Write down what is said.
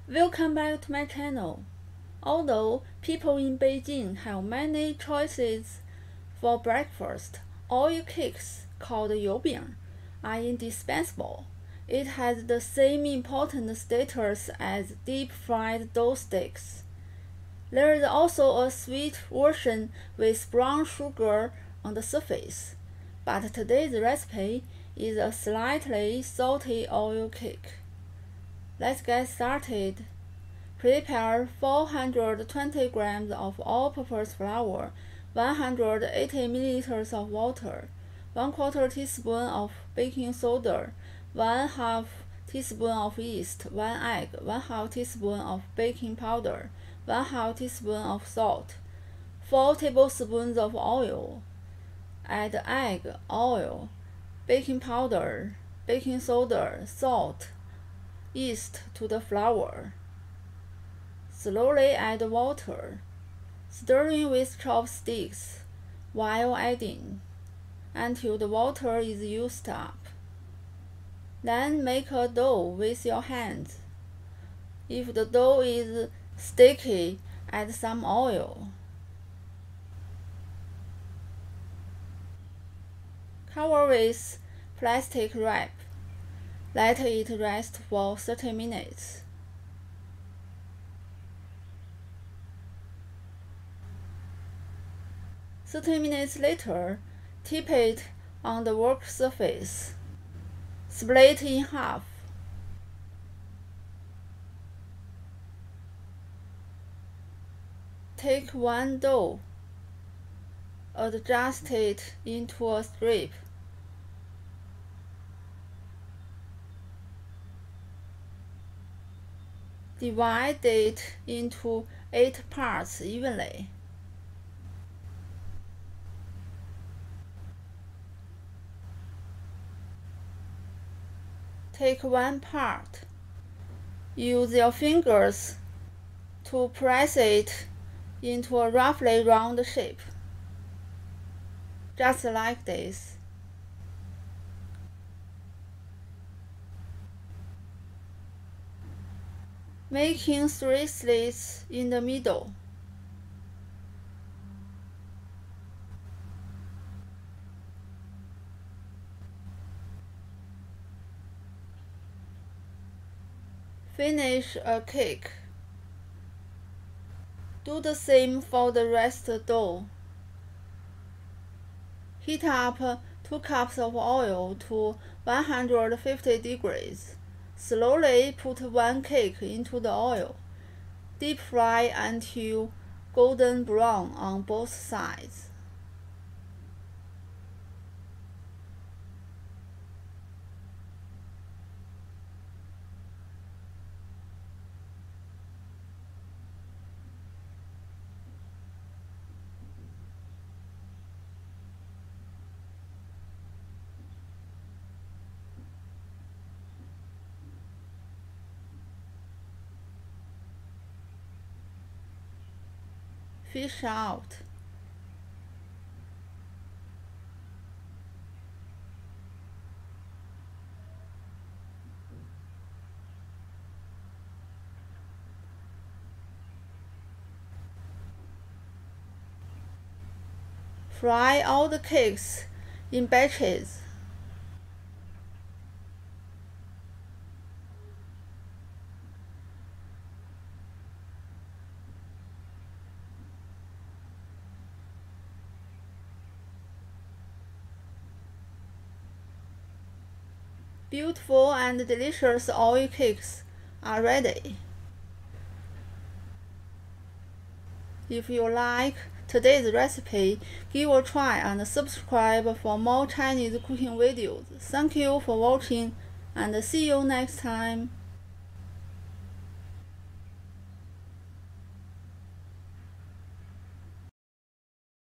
Welcome back to my channel. Although people in Beijing have many choices for breakfast, oil cakes called youbing are indispensable. It has the same important status as deep-fried dough sticks. There is also a sweet version with brown sugar on the surface, but today's recipe is a slightly salty oil cake. Let's get started. Prepare 420 grams of all-purpose flour, 180 milliliters of water, 1/4 teaspoon of baking soda, 1/2 teaspoon of yeast, 1 egg, 1/2 teaspoon of baking powder, 1/2 teaspoon of salt, 4 tablespoons of oil. Add egg, oil, baking powder, baking soda, salt, yeast to the flour. Slowly add water, stirring with chopsticks while adding until the water is used up. Then make a dough with your hands. If the dough is sticky, add some oil. Cover with plastic wrap. Let it rest for 30 minutes. Thirty minutes later, tip it on the work surface. Split in half. Take one dough, adjust it into a strip. Divide it into 8 parts evenly. Take one part. Use your fingers to press it into a roughly round shape. Just like this. Making 3 slits in the middle. Finish a cake. Do the same for the rest dough. Heat up 2 cups of oil to 150 degrees. Slowly put one cake into the oil. Deep fry until golden brown on both sides. Fish out. Fry all the cakes in batches. Beautiful and delicious oil cakes are ready. If you like today's recipe, give a try and subscribe for more Chinese cooking videos. Thank you for watching and see you next time.